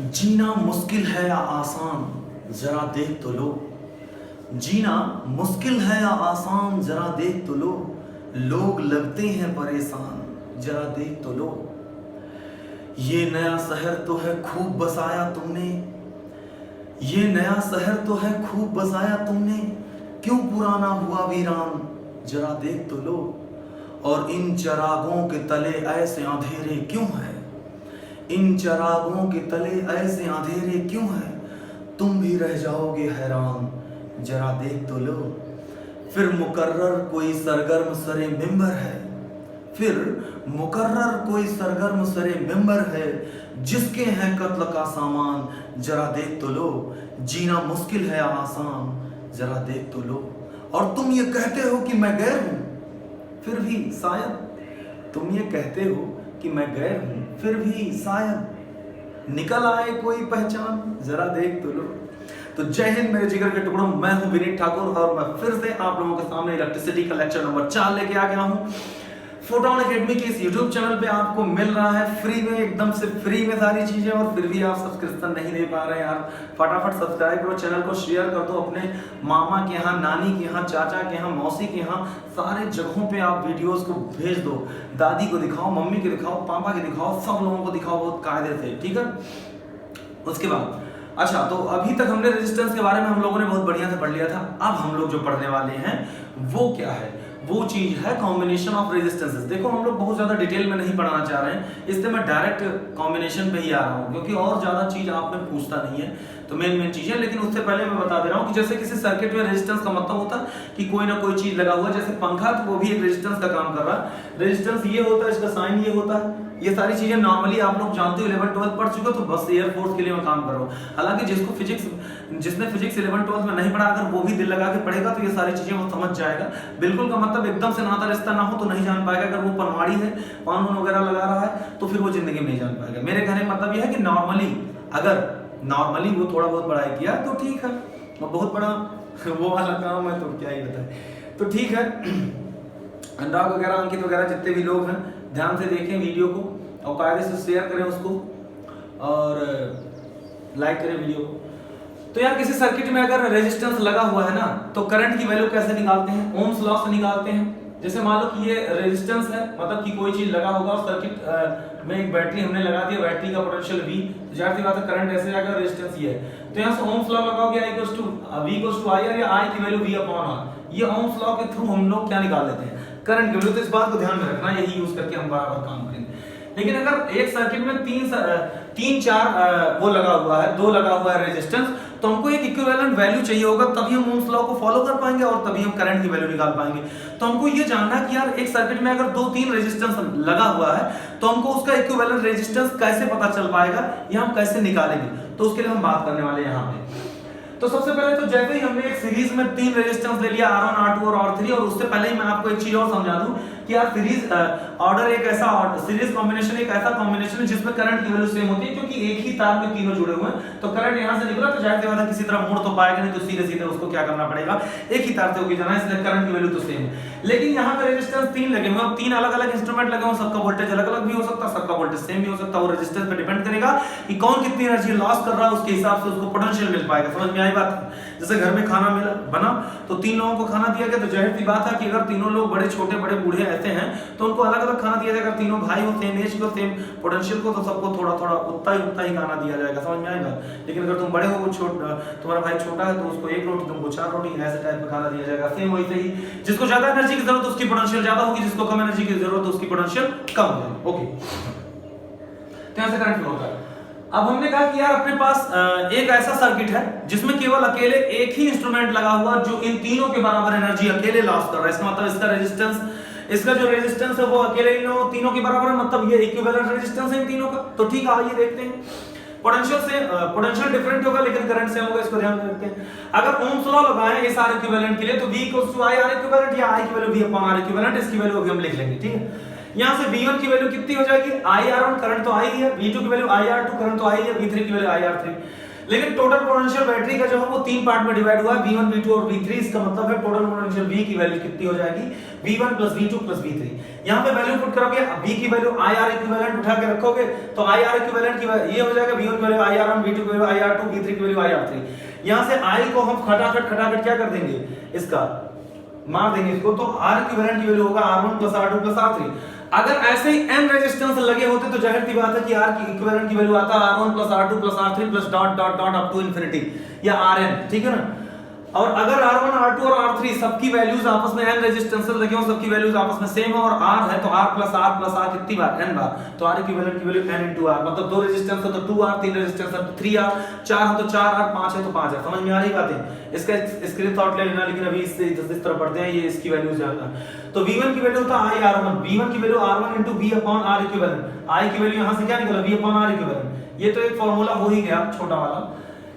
जीना मुश्किल है या आसान, जरा देख तो लो। जीना मुश्किल है या आसान, जरा देख तो लो। लोग लगते हैं परेशान, जरा देख तो लो। ये नया शहर तो है खूब बसाया तुमने, ये नया शहर तो है खूब बसाया तुमने। क्यों पुराना हुआ वीरान, जरा देख तो लो। और इन चरागों के तले ऐसे अंधेरे क्यों है, इन चरागों के तले ऐसे अंधेरे क्यों है। तुम भी रह जाओगे हैरान, जरा देख तो लो। फिर मुकर्रर कोई सरगर्म सरे मिंबर है, फिर मुकर्रर कोई सरगर्म सरे मिंबर है। जिसके हैं कत्ल का सामान, जरा देख तो लो। जीना मुश्किल है आसान, जरा देख तो लो। और तुम ये कहते हो कि मैं गैर हूं, फिर भी शायद तुम ये कहते हो कि मैं गैर हूं, फिर भी शायद निकल आए कोई पहचान, जरा देख तो लो। तो जय हिंद मेरे जिगर के टुकड़ों, मैं हूं विनीत ठाकुर और मैं फिर से आप लोगों के सामने इलेक्ट्रिसिटी का लेक्चर नंबर 4 लेके आ गया हूं। फोटोन एकेडमी के इस यूट्यूब चैनल पे आपको मिल रहा है फ्री में, एकदम से फ्री में सारी चीजें, और फिर भी आप सब्सक्रिप्शन नहीं दे पा रहे हैं यार। फटाफट सब्सक्राइब करो, चैनल को शेयर कर दो अपने मामा के यहाँ, नानी के यहाँ, चाचा के यहाँ, मौसी के यहाँ, सारे जगहों पे आप वीडियोस को भेज दो। दादी को दिखाओ, मम्मी को दिखाओ, पापा के दिखाओ, सब लोगों को दिखाओ बहुत कायदे से, ठीक है। उसके बाद अच्छा, तो अभी तक हमने रेजिस्टेंस के बारे में हम लोगों ने बहुत बढ़िया से पढ़ लिया था। अब हम लोग जो पढ़ने वाले हैं वो क्या है, वो चीज है कॉम्बिनेशन ऑफ रेजिस्टेंसेस। देखो हम लोग बहुत ज्यादा डिटेल में नहीं पढ़ाना चाह रहे हैं, इसलिए मैं डायरेक्ट कॉम्बिनेशन पे ही आ रहा हूँ, क्योंकि और ज्यादा चीज आप में पूछता नहीं है, तो मेन चीजें। लेकिन उससे पहले मैं बता दे रहा हूँ कि जैसे किसी सर्किट में रेजिस्टेंस का मतलब होता है कि कोई ना कोई चीज लगा हुआ है, जैसे पंखा, तो वो भी एक रेजिस्टेंस का काम कर रहा है। रेजिस्टेंस ये होता है, इसका साइन ये होता है, ये सारी चीजें नॉर्मली आप लोग जानते हो, 11 12 पढ़ चुके हो, तो बस एयरफोर्स के लिए मैं काम कर रहा हूँ। हालांकि जिसने फिजिक्स 11 12 में नहीं पढ़ा, अगर वो भी दिल लगा के पढ़ेगा तो ये सारी चीजें वो समझ जाएगा। बिल्कुल का मतलब एकदम से नाता रिश्ता ना हो तो नहीं जान पाएगा। अगर वो पनवाड़ी है, पान वगैरह लगा रहा है, तो फिर वो जिंदगी में नहीं जान पाएगा। मेरे कहने का मतलब यह है कि नॉर्मली वो थोड़ा बहुत पढ़ाई किया तो ठीक है, और बहुत बड़ा वो वाला काम है तो क्या ही बताए, तो ठीक है। अनुराग वगैरह, अंकित वगैरह, जितने भी लोग हैं, ध्यान से देखें वीडियो को और कायदे से शेयर करें उसको और लाइक करें वीडियो को। तो यार किसी सर्किट में अगर रेजिस्टेंस लगा हुआ है ना, तो करंट की वैल्यू कैसे निकालते हैं, ओम्स लॉ से निकालते हैं। जैसे मान लो कि ये रेजिस्टेंस है, मतलब कि कोई चीज लगा होगा और सर्किट में एक बैटरी हमने लगा दिया, बैटरी का पोटेंशियल V, तो जाहिर सी बात है करंट ऐसे जाएगा, रेजिस्टेंस ये है। तो यहाँ से ओम्स लॉ लगाओगे I = V = I, या I की वैल्यू V/R। ये ओम्स लॉ के थ्रू हम लोग क्या निकाल लेते हैं, करंट की वैल्यू। तो इस बात को ध्यान में रखना, यही यूज करके हम बराबर काम करेंगे। लेकिन अगर एक सर्किट में तीन चार वो लगा हुआ है, दो लगा हुआ है रेजिस्टेंस, तो हमको एक इक्विवेलेंट वैल्यू चाहिए होगा, तभी हम ओम्स लॉ को फॉलो कर पाएंगे और तभी हम करंट की वैल्यू निकाल पाएंगे। तो हमको ये जानना है कि यार एक सर्किट में अगर 2-3 रेजिस्टेंस लगा हुआ है, तो हमको उसका इक्विवेलेंट रेजिस्टेंस कैसे पता चल पाएगा, या हम कैसे निकालेंगे। तो उसके लिए हम बात करने वाले हैं यहाँ पे। तो सबसे पहले तो जैसे ही हमने एक सीरीज में 3 रेजिस्टेंस ले लिया, R1, R2 और R3, और उससे पहले ही मैं आपको एक चीज और समझा दूं कि यार सीरीज ऑर्डर एक ऐसा सीरीज कॉम्बिनेशन एक ऐसा कॉम्बिनेशन है जिसमें करंट की वैल्यू सेम होती है, क्योंकि एक ही तार में तीनों जुड़े हुए हैं। तो करंट यहां से निकला तो जाहिर सी बात है किसी तरह मुड़ तो पाएगा नहीं, तो सीधे सीधे उसको क्या करना पड़ेगा, एक ही तार से होके जाना है, इसलिए करंट की वैल्यू तो सेम है। लेकिन यहाँ पे रेजिस्टेंस 3 लगे हुए हैं, 3 अलग अलग इंस्ट्रूमेंट लगे हुए हैं, सबका वोल्टेज अलग अलग भी हो सकता है, सबका वोल्टेज सेम भी हो सकता है। वो रेजिस्टेंस पे डिपेंड करेगा कि कौन कितनी एनर्जी लॉस कर रहा है, उसके हिसाब से उसको पोटेंशियल मिल पाएगा। समझ में आई बात? जैसे घर में खाना बना तो 3 लोगों को खाना दिया गया, तो जाहिर सी बात है कि अगर तीनों लोग बड़े छोटे बड़े बूढ़े ऐसे हैं तो उनको अलग अलग खाना दिया जाएगा। तीनों भाई हो, सेम एज को, सेम पोटेंशियल को, तो सबको थोड़ा थोड़ा उतना ही खाना दिया जाएगा। समझ में आएगा? लेकिन अगर तुम बड़े हो, तुम्हारा भाई छोटा है, तो उसको 1 रोटी, तुमको 4 रोटी, ऐसे टाइप का खाना दिया जाएगा। सेम वैसे ही जिसको ज्यादा एनर्जी की जरूरत है उसकी पोटेंशियल ज्यादा होगी, जिसको कम एनर्जी की जरूरत है उसकी पोटेंशियल कम होगी। ओके, तो ऐसे करंट फ्लो होता है। अब हमने कहा कि यार अपने पास एक ऐसा सर्किट है जिसमें केवल अकेले एक ही इंस्ट्रूमेंट लगा हुआ जो इन तीनों के बराबर एनर्जी अकेले लॉस कर रहा है। इसका मतलब इसका जो रेजिस्टेंस है वो अकेले इन तीनों के बराबर है, मतलब ये इक्विवेलेंट रेजिस्टेंस है इन तीनों का। तो ठीक है, आइए देखते हैं। पोटेंशियल डिफरेंट होगा लेकिन करंट सेम होगा, इसको ध्यान में रखते हैं। अगर ओम्स लॉ लगाएं इस R इक्विवेलेंट के लिए, तो V = I R इक्विवेलेंट, या I की वैल्यू V/R इक्विवेलेंट, इसकी वैल्यू अभी हम लिख लेंगे, ठीक है। यहां से V1 की वैल्यू कितनी हो जाएगी, IR1, करंट तो I है, V2 की वैल्यू IR2, करंट तो I है, V3 की वैल्यू IR3। लेकिन टोटल पोटेंशियल बैटरी का जो है वो तीन पार्ट में डिवाइड हुआ है, V1 V2 और V3। इसका मतलब है टोटल पोटेंशियल V की वैल्यू कितनी हो जाएगी, V1 + V2 + V3। यहाँ पे वैल्यू पुट करोगे, V की वैल्यू IR इक्विवेलेंट उठा के रखोगे तो IR इक्विवेलेंट की ये हो जाएगा V1 की वैल्यू IR1, V2 की वैल्यू IR2, V3 की वैल्यू IR3। यहाँ से I को हम खटाखट क्या कर देंगे, इसका मार देंगे इसको, तो R इक्विवेलेंट की वैल्यू होगा R1 + R2 + R3। अगर ऐसे ही n रेजिस्टेंस लगे होते तो जाहिर सी बात है कि R की इक्विवेलेंट की वैल्यू आता है R1 + R2 + R3 + dot dot dot up to infinity या Rn, ठीक है ना। और अगर R1 R2 और R3 सबकी वैल्यूज आपस में n रेजिस्टेंसेस लगे हो, सबकी वैल्यूज आपस में सेम हो और R है तो R + R कितनी बार, n बार, तो R इक्विवेलेंट की वैल्यू n * R, मतलब दो रेजिस्टेंस है तो 2R, तीन रेजिस्टेंस है तो 3R, 4 है तो 4R, 5 है तो 5R। समझ में आ रही बातें, इसका स्क्रीनशॉट ले लेना, लेकिन अभी इससे इस तरह पढ़ते हैं, ये इसकी वैल्यूज जानना। तो V1 की वैल्यू होता है IR1, V1 की value R1 * V/R equivalent, I की वैल्यू यहां से क्या निकला V/R इक्विवेलेंट। ये तो एक फार्मूला हो ही गया छोटा वाला,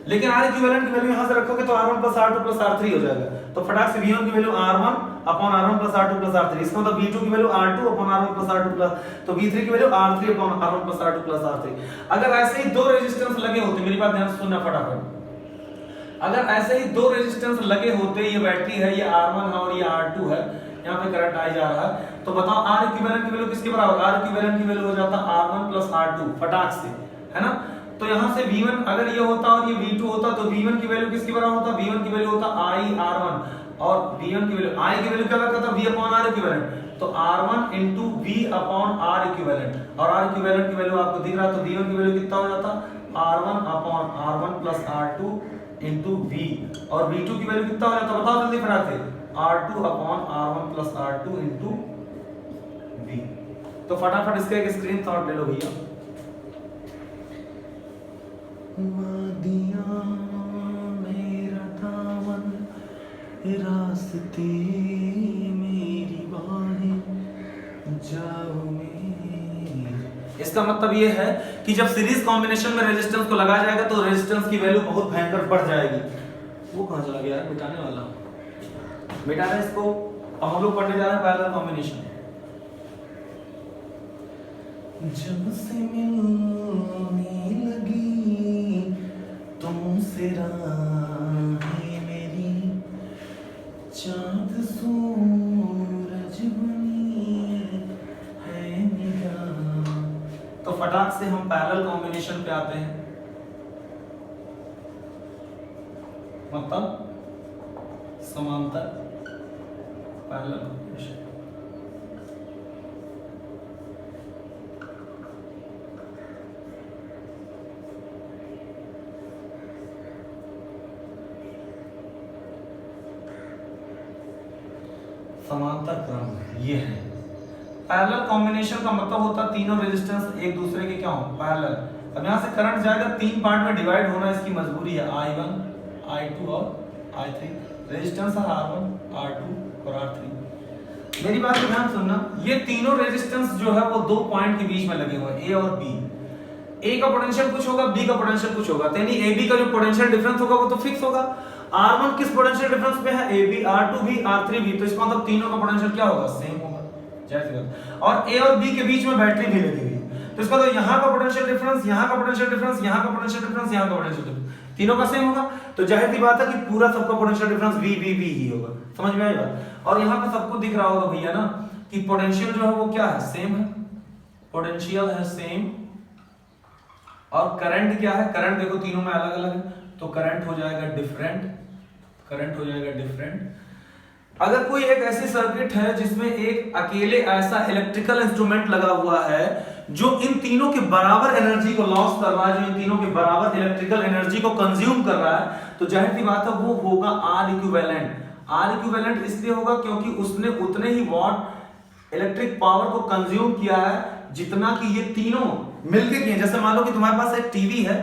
लेकिन R इक्विवेलेंट की वैल्यू यहां से रखोगे तो R1 + R2 + R3 हो जाएगा। तो फटाक से V1 की वैल्यू R1/R1 + R2 + R3, इसका मतलब V2 की वैल्यू R2/R1 + R2 + तो V3 की वैल्यू R3/R1 + R2 + R3। अगर ऐसे ही दो रेजिस्टेंस लगे होते, मेरी बात ध्यान से सुनना फटाफट, अगर ऐसे ही दो रेजिस्टेंस लगे होते, ये बैटरी है, ये R1 है और ये R2 है, यहाँ पे करंट आई जा रहा है, तो बताओ R इक्विवेलेंट की वैल्यू किसके बराबर, R इक्विवेलेंट की वैल्यू हो जाता R1 + R2 फटाक से, है ना। तो यहाँ से V1 अगर ये होता और ये V2 होता तो V1 की वैल्यू किसके बराबर होता, V1 की वैल्यू होता IR1 और V1 की वैल्यू I की वैल्यू क्या करता V/R इक्विवेलेंट, तो R1 * V/R इक्विवेलेंट, और R इक्विवेलेंट की वैल्यू आपको दिख रहा है, तो V1 की वैल्यू कितना हो जाता R1/R1 + R2 * V, और V2 की वैल्यू कितना हो जाता बताओ जल्दी फटाक से, R2/R1 + R2 * V। तो फटाफट इसका एक स्क्रीनशॉट ले लो भैया। वादियाँ मेरा दामन, रास्ते मेरी बाहें, जाओ मेरे। इसका मतलब ये है कि जब सीरीज कॉम्बिनेशन में रेजिस्टेंस को लगाया जाएगा तो रेजिस्टेंस की वैल्यू बहुत भयंकर बढ़ जाएगी। वो कहां चला गया यार, मिटाने वाला, मिटा रहे इसको। अब हम लोग पढ़ने जा रहे हैं पैरेलल कॉम्बिनेशन। जब से मिलने लगी तुमसे राहें मेरी, चांद सूरज बनी है निगाह। तो फटाक से हम पैरेलल कॉम्बिनेशन पे आते हैं, मतलब समांतर पैरेलल कॉम्बिनेशन। समांतर क्रम ये है पैरेलल कॉम्बिनेशन का मतलब होता है तीनों रेजिस्टेंस एक दूसरे के क्या हो, पैरेलल। अब यहां से करंट जाएगा, तीन पार्ट में डिवाइड होना इसकी मजबूरी है, I1 I2 और I3। रेजिस्टेंस है R1 R2 और R3। मेरी बात को ध्यान सुनना, ये तीनों रेजिस्टेंस जो है वो दो पॉइंट के बीच में लगे हुए हैं, A और B। A का पोटेंशियल कुछ होगा, B का पोटेंशियल कुछ होगा, यानी AB का जो पोटेंशियल डिफरेंस होगा वो तो फिक्स होगा। R1 किस पोटेंशियल डिफरेंस पे है, AB, R2 भी, R3 भी, तो इसका मतलब तीनों का पोटेंशियल क्या होगा, सेम होगा, जाहिर बात। और A और B के बीच में बैटरी भी लगी हुई, तो इसका तो यहाँ का पोटेंशियल डिफरेंस, यहाँ का पोटेंशियल डिफरेंस, यहाँ का पोटेंशियल डिफरेंस, यहाँ का पोटेंशियल डिफरेंस, तीनों का सेम होगा, तो जाहिर सी बात है कि पूरा सबका पोटेंशियल डिफरेंस V ही होगा। समझ में आई बात। और यहाँ पे सबको दिख रहा होगा भैया ना कि पोटेंशियल जो है वो क्या है, सेम है, पोटेंशियल है सेम, और करंट क्या है, करंट देखो तीनों में अलग अलग है, तो करंट हो जाएगा डिफरेंट, करंट हो जाएगा डिफरेंट। अगर कोई एक ऐसी सर्किट है जिसमें एक अकेले ऐसा इलेक्ट्रिकल इंस्ट्रूमेंट लगा हुआ है जो इन तीनों के बराबर एनर्जी को लॉस कर रहा है, जो इन तीनों के बराबर इलेक्ट्रिकल एनर्जी को कंज्यूम कर रहा है, तो जाहिर सी बात है वो होगा R इक्विवेलेंट। R इक्विवेलेंट इसलिए होगा क्योंकि उसने उतने ही वॉट इलेक्ट्रिक पावर को कंज्यूम किया है जितना कि ये तीनों मिलके किए। जैसे मान लो कि तुम्हारे पास एक टीवी है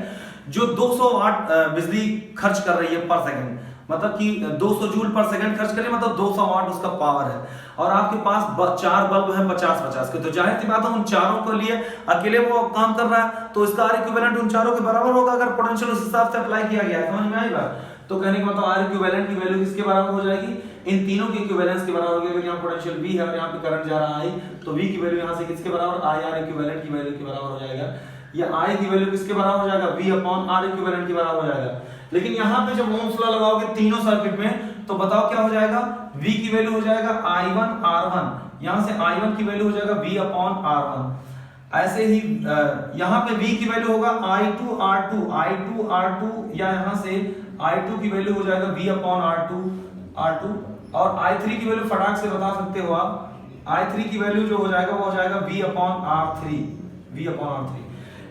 जो 200 वाट बिजली खर्च कर रही है पर सेकंड, मतलब कि 200 जूल पर सेकंड खर्च करे, मतलब 200 वाट उसका पावर है, और आपके पास चार बल्ब हैं 50-50 के, तो जाहिर सी बात है उन चारों के लिए अकेले वो काम कर रहा है, तो इसका R इक्विवेलेंट उन चारों के बराबर होगा अगर पोटेंशियल उस हिसाब से अप्लाई किया गया है। समझ में आई बात। तो कहने का मतलब R इक्विवेलेंट की वैल्यू किसके बराबर हो जाएगी, इन तीनों के इक्विवेलेंस के बराबर होगी। अगर यहाँ पोटेंशियल V है और यहाँ पे करंट जा रहा है I, तो V की वैल्यू यहाँ से किसके बराबर, IR इक्विवेलेंट की वैल्यू के बराबर हो जाएगा ये I की वैल्यू किसके बराबर हो जाएगा, V अपॉन R इक्विवेलेंट के बराबर हो जाएगा। लेकिन यहाँ पे जब ओम्स लॉ लगाओगे तीनों सर्किट में तो बताओ क्या हो जाएगा, V की वैल्यू हो जाएगा I1 R1, यहाँ से I1 की वैल्यू हो जाएगा V अपॉन R1। ऐसे ही यहाँ पे V की वैल्यू होगा I2 R2 या यहाँ से I2 की वैल्यू हो जाएगा V अपॉन R2 और I3 की वैल्यू फटाक से बता सकते हो आप, I3 की वैल्यू जो हो जाएगा वो हो जाएगा V अपॉन R3।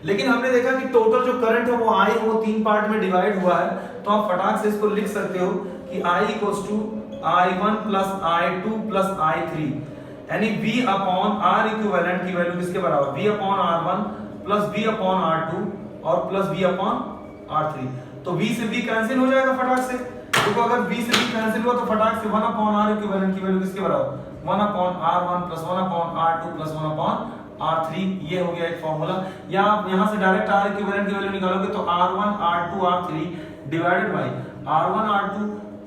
लेकिन हमने देखा कि टोटल जो करंट है वो I है वो तीन पार्ट में डिवाइड हुआ है, तो आप फटाक से इसको लिख सकते हो कि I equals to I1 plus I2 plus I3, यानी V अपॉन R इक्विवेलेंट की वैल्यू किसके बराबर, V upon R1 plus V upon R2 और प्लस V अपॉन R3। तो V से V कैंसिल हो जाएगा फटाक से, देखो अगर V से V कैंसिल हुआ तो फटाक से 1 अपॉन R इक्विवेलेंट की वैल्यू किसके बराबर, 1 upon R1 plus 1 upon R2 plus 1 upon R3। ये हो गया एक फार्मूला। या आप यहां से डायरेक्ट R इक्विवेलेंट की वैल्यू निकालोगे तो R1 R2 R3 divided by R1 R2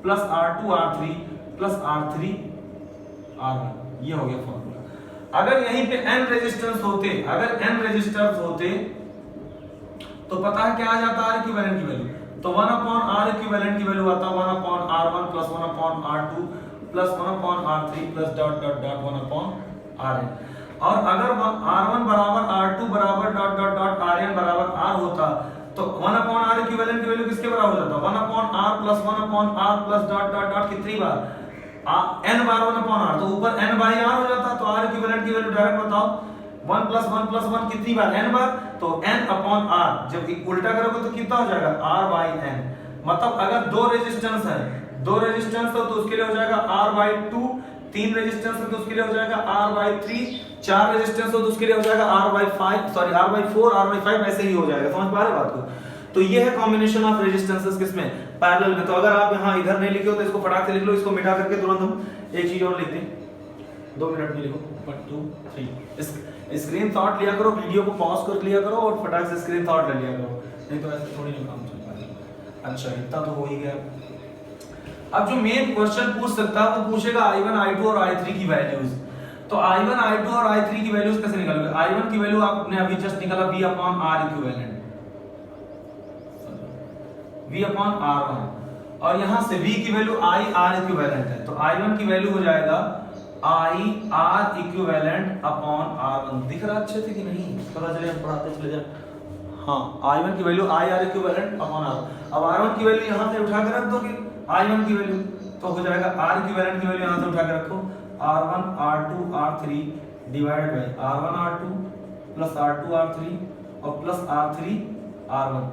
plus R2 R3 plus R3 R1, ये हो गया फार्मूला। अगर यहीं पे n रेजिस्टेंस होते, अगर n रेजिस्टर्स होते तो पता है क्या आ जाता R इक्विवेलेंट की वैल्यू, तो 1 अपॉन R इक्विवेलेंट की वैल्यू आता 1 upon R1 plus 1 upon R2 plus 1 upon R3 plus dot dot dot 1 upon Rn। और अगर R1 बराबर R2 बराबर डॉट डॉट डॉट Rn बराबर R होता तो 1 अपॉन R इक्विवेलेंट की वैल्यू किसके बराबर हो जाता, 1 upon R plus 1 upon R plus dot dot dot कितनी बार n बार 1 अपॉन R, तो ऊपर n बाई R हो जाता, तो R इक्विवेलेंट की वैल्यू डायरेक्ट बताओ 1 प्लस 1 प्लस 1 कितनी बार, n बार, तो n अपॉन R। जब उल्टा करोगे तो कितना हो जाएगा R बाई n। मतलब अगर दो रेजिस्टेंस है, दो रेजिस्टेंस हो तो उसके लिए हो जाएगा R बाई 2, तीन रेजिस्टेंस हो तो उसके लिए हो जाएगा R बाई 3, चार रेजिस्टेंस हो तो उसके लिए हो जाएगा R by 5, sorry R by 4, R by 5, ऐसे ही हो जाएगा। समझ पा रहे बात को। तो ये है कॉम्बिनेशन ऑफ रेजिस्टेंसेस किसमें, पैरेलल में। तो अगर आप यहाँ इधर नहीं लिखे हो तो इसको फटाक से लिख लो, इसको मिटा करके तुरंत हम एक चीज और लिख दें, 2 मिनट में लिखो 1 2 3। स्क्रीन शॉट लिया करो, वीडियो को पॉज कर लिया करो और फटाक से स्क्रीन शॉट ले लिया करो, नहीं तो ऐसे थोड़ी नहीं काम चल पाएगा। अच्छा इतना तो हो ही गया। अब जो मेन क्वेश्चन पूछ सकता है वो पूछेगा I1 I2 और I3 की वैल्यूज। तो I1 I2 और I3 की वैल्यूज कैसे निकालोगे, I1 की वैल्यू आपने अभी जस्ट निकाला V upon R equivalent, V upon R1, और यहां से V की वैल्यू I R इक्विवेलेंट है, तो I1 की वैल्यू हो जाएगा I R equivalent upon R1। दिख रहा अच्छे से कि नहीं, पता चले हम पढ़ाते चले जाए। हाँ, I1 की value I R equivalent upon R1। अब R1 की वैल्यू यहां से उठा के रख दोगे I1 की वैल्यू, तो हो जाएगा R इक्विवेलेंट की वैल्यू यहां से उठा के रखो R1 R2 R3 divided by R1 R2 plus R2 R3 और प्लस R3 R1।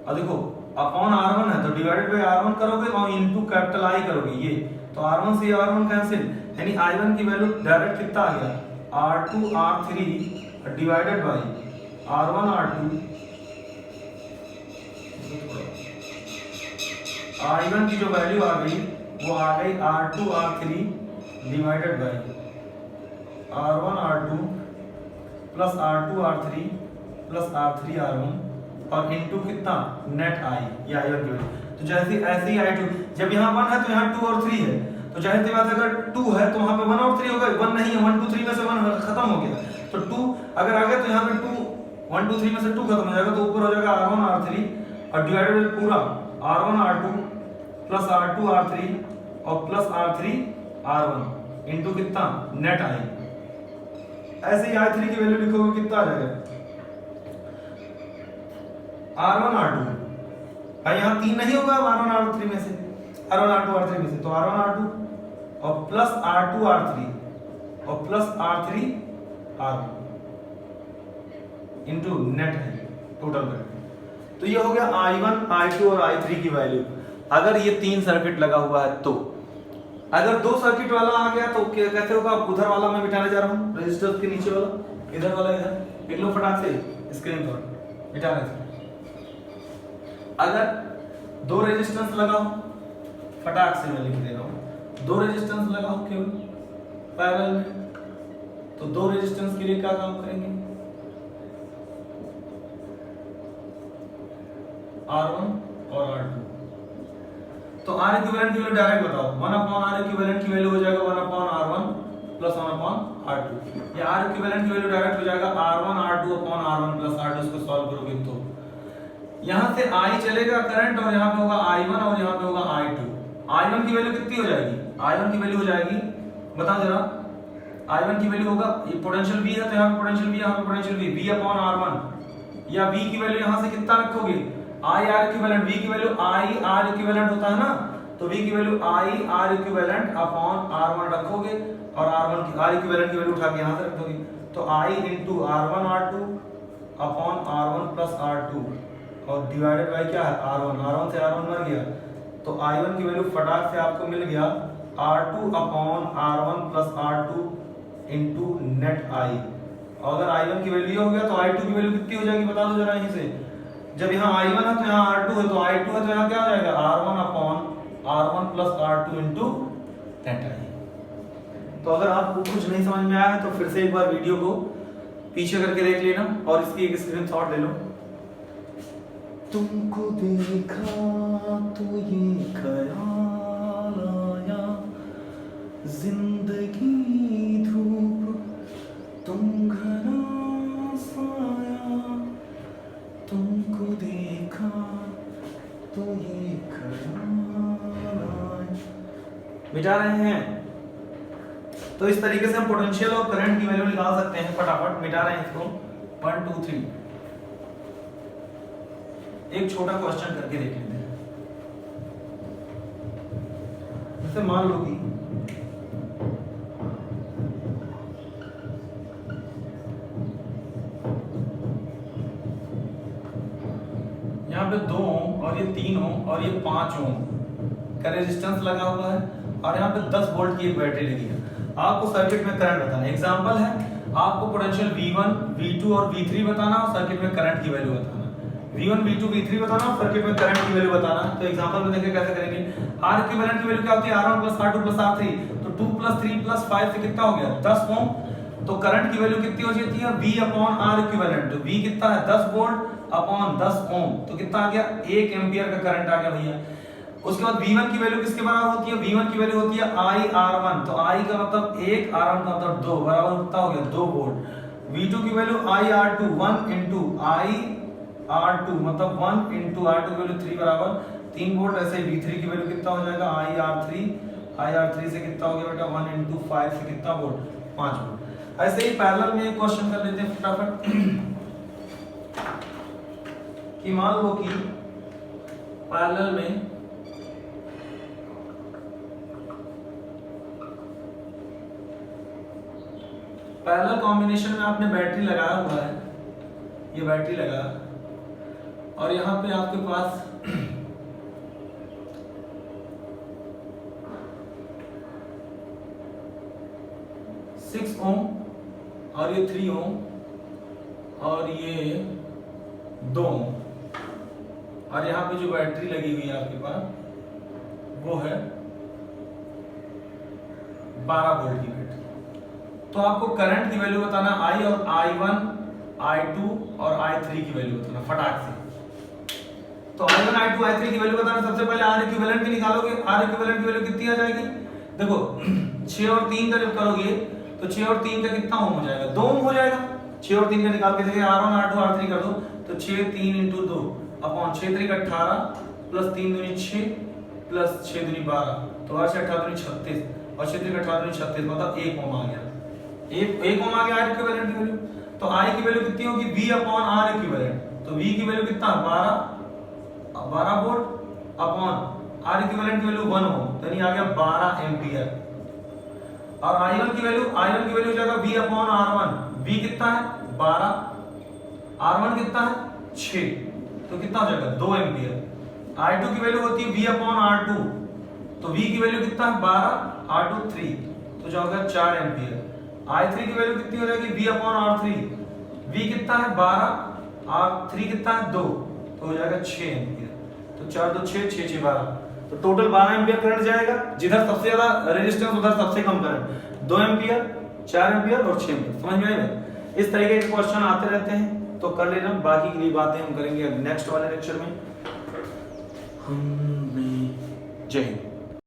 और देखो अपॉन R1 है तो डिवाइडेड बाय R1 करोगे और इनटू कैपिटल I करोगे, ये तो R1 से R1 कैंसिल, यानी I1 की वैल्यू डायरेक्ट कितना आ गया R2 R3 divided by R1 R2, I1 की जो वैल्यू आ गई वो आ गई R2 R3 divided by R1 R2 plus R2 R3 plus R3 R1 और इनटू कितना नेट I, ये I1 की वैल्यू। तो जैसे ऐसे ही I2, जब यहाँ 1 है तो यहाँ 2 और 3 है, तो जाहिर सी बात है अगर 2 है तो वहाँ पे 1 और 3 होगा, 1 नहीं है 1 2 3 में से 1 खत्म हो गया, तो 2 अगर आ गया तो यहाँ पे 2 1 2 3 में से 2 खत्म हो जाएगा, तो ऊपर हो जाएगा R1 R3 और डिवाइडेड बाय पूरा R1 R2 plus R2 R3 और प्लस R3 R1 इनटू कितना नेट I। ऐसे ही I3 की वैल्यू लिखोगे कितना आ जाएगा R1 R2, भाई यहाँ 3 नहीं होगा R1 R3 में से, R1 R2 R3 में से, तो R1 R2 और प्लस R2 R3 और plus R3 R1 into net है टोटल करंट। तो ये हो गया I1 I2 और I3 की वैल्यू। अगर ये 3 सर्किट लगा हुआ है तो, अगर 2 सर्किट वाला आ गया तो कैसे होगा, उधर वाला मैं मिटाने जा रहा हूँ, रेजिस्टर के नीचे वाला, इधर वाला इधर लिख लो फटाक से स्क्रीन पर मिटा रहे थे। अगर 2 रेजिस्टेंस लगाओ, फटाक से मैं लिख दे रहा हूँ, 2 रेजिस्टेंस लगाओ केवल पैरेलल में, तो 2 रेजिस्टेंस के लिए क्या काम करेंगे R1 और R2। तो R इक्विवेलेंट की वैल्यू डायरेक्ट बताओ, 1 अपॉन R इक्विवेलेंट की वैल्यू हो जाएगा 1 upon R1 plus 1 upon R2। ये R इक्विवेलेंट की वैल्यू डायरेक्ट हो जाएगा R1 R2 upon R1 plus R2। इसको सॉल्व करोगे तो यहां से I चलेगा करंट और यहां पे होगा I1 और यहां पे होगा I2। I1 की वैल्यू कितनी हो जाएगी? I1 की वैल्यू हो जाएगी, बताओ जरा, I1 की वैल्यू होगा, ये पोटेंशियल V है तो यहां पे पोटेंशियल V, यहां पे पोटेंशियल V अपॉन R1, या V की वैल्यू यहां से कितना रखोगे? IR इक्विवेलेंट, V की वैल्यू IR इक्विवेलेंट होता है ना, तो V की value IR equivalent upon R1 रखोगे और R1 की R इक्विवेलेंट की वैल्यू उठा के यहां से रख दोगे, तो I into R1 R2 upon R1 plus R2 और डिवाइडेड बाय क्या है? R1 से R1 मर गया, तो I1 की वैल्यू फटाक से आपको मिल गया R2 upon R1 plus R2 into net I। अगर I1 की वैल्यू हो गया तो I2 की वैल्यू कितनी हो जाएगी, बता दो जरा यहीं से। जब यहाँ I1 है तो यहाँ R2 है, तो I2 है तो यहाँ क्या हो जाएगा? R1 upon R1 plus R2 into net I। तो अगर आपको कुछ नहीं समझ में आया है तो फिर से एक बार वीडियो को पीछे करके देख लेना और इसकी एक स्क्रीनशॉट ले लो। तुमको देखा तो ये ख्याल आया, जिंदगी धूप तुम घना साया, तुमको देखा तो ये ख्याल आया। मिटा रहे हैं, तो इस तरीके से हम पोटेंशियल और करंट की वैल्यू निकाल सकते हैं फटाफट। मिटा रहे हैं इसको 1 2 3। एक छोटा क्वेश्चन करके देख लेते हैं। जैसे मान लो कि यहाँ पे 2 ओम और ये 3 ओम और ये 5 ओम का रेजिस्टेंस लगा हुआ है और यहाँ पे 10 वोल्ट की एक बैटरी लगी है। आपको सर्किट में करंट बताना है। एग्जांपल है, आपको पोटेंशियल V1, V2 और V3 बताना और सर्किट में करंट की वैल्यू बताना। V1, V2, V3 बताना और सर्किट में करंट की वैल्यू बताना। तो एग्जांपल में देखिए कैसे करेंगे। R इक्विवेलेंट की वैल्यू क्या होती है? R1 plus R2 plus R3, तो 2 प्लस 3 प्लस 5 से कितना हो गया? 10 ओम। तो करंट की वैल्यू कितनी हो जाती है? V अपॉन R इक्विवेलेंट, तो V कितना है? 10 वोल्ट अपॉन 10 ओम, तो कितना आ गया? 1 एम्पियर का करंट आ गया भैया। उसके बाद V1 की वैल्यू किसके बराबर होती है? V1 की वैल्यू होती है I R1, तो I का मतलब 1, R1 का मतलब 2, बराबर कितना हो गया? 2 वोल्ट। V2 की value I R2 1 into I R2 मतलब 1 into R2 की वैल्यू 3 बराबर 3 वोल्ट। ऐसे ही V3 की वैल्यू कितना हो जाएगा? I R3 से कितना हो गया बेटा? 1 into 5 से कितना वोल्ट? 5 वोल्ट। ऐसे ही पैरेलल में एक क्वेश्चन कर लेते हैं फटाफट कि मान लो कि पैरेलल में पैरेलल कॉम्बिनेशन में आपने बैटरी लगाया हुआ है, ये बैटरी लगा और यहाँ पे आपके पास सिक्स ओम और ये 3 ओम और ये 2 ओम और यहाँ पे जो बैटरी लगी हुई है आपके पास वो है 12 वोल्ट की बैटरी। तो आपको करंट की वैल्यू बताना, I और I1, I2 और I3 की वैल्यू बताना फटाक से। तो I1, I2, I3 की वैल्यू बताना, सबसे पहले R इक्विवेलेंट की निकालोगे। R इक्विवेलेंट की वैल्यू कितनी आ जाएगी? देखो 6 और 3 का जब करोगे तो 6 और 3 का कितना ओम हो जाएगा? 2 ओम हो जाएगा। 6 और 3 का निकाल के देखिए R1, R2, R3 कर दो तो 6 3 into 2 अपॉन 6 3 का 18 प्लस 3 दूनी 6 प्लस 6 दूनी 12, तो 8 से 18 दूनी 36 और 6 3 का 18 दूनी 36, मतलब 1 ओम आ गया। एक ओम आ गया R इक्विवेलेंट की वैल्यू। तो I की वैल्यू कितनी होगी? V अपॉन R इक्विवेलेंट, तो V की वैल्यू कितना? 12 वोल्ट अपॉन R इक्विवेलेंट की वैल्यू 1 ओम, यानी आ गया 12 एम्पियर। और I1 की वैल्यू हो जाएगा V अपॉन R1, V कितना है? 12, R1 कितना है? 6, तो कितना हो जाएगा? 2 एम्पियर। I2 की वैल्यू होती है V अपॉन R2, तो V की वैल्यू कितना है? 12, R2 3, तो जो होगा 4 एम्पियर। I3 की वैल्यू कितनी हो जाएगी? V अपॉन R3, V कितना है? 12, R3 कितना है? 2, तो हो जाएगा 6 एम्पियर। तो 4 2 6 6 6 12, तो टोटल 12 एम्पियर करंट जाएगा। जिधर सबसे ज्यादा रेजिस्टेंस उधर सबसे कम करंट, 2 एम्पियर, 4 एम्पियर और 6 एम्पियर। समझ में आएगा? इस तरीके के क्वेश्चन आते रहते हैं, तो कर लेना। बाकी की बातें हम करेंगे नेक्स्ट वाले लेक्चर में। जय हिंद।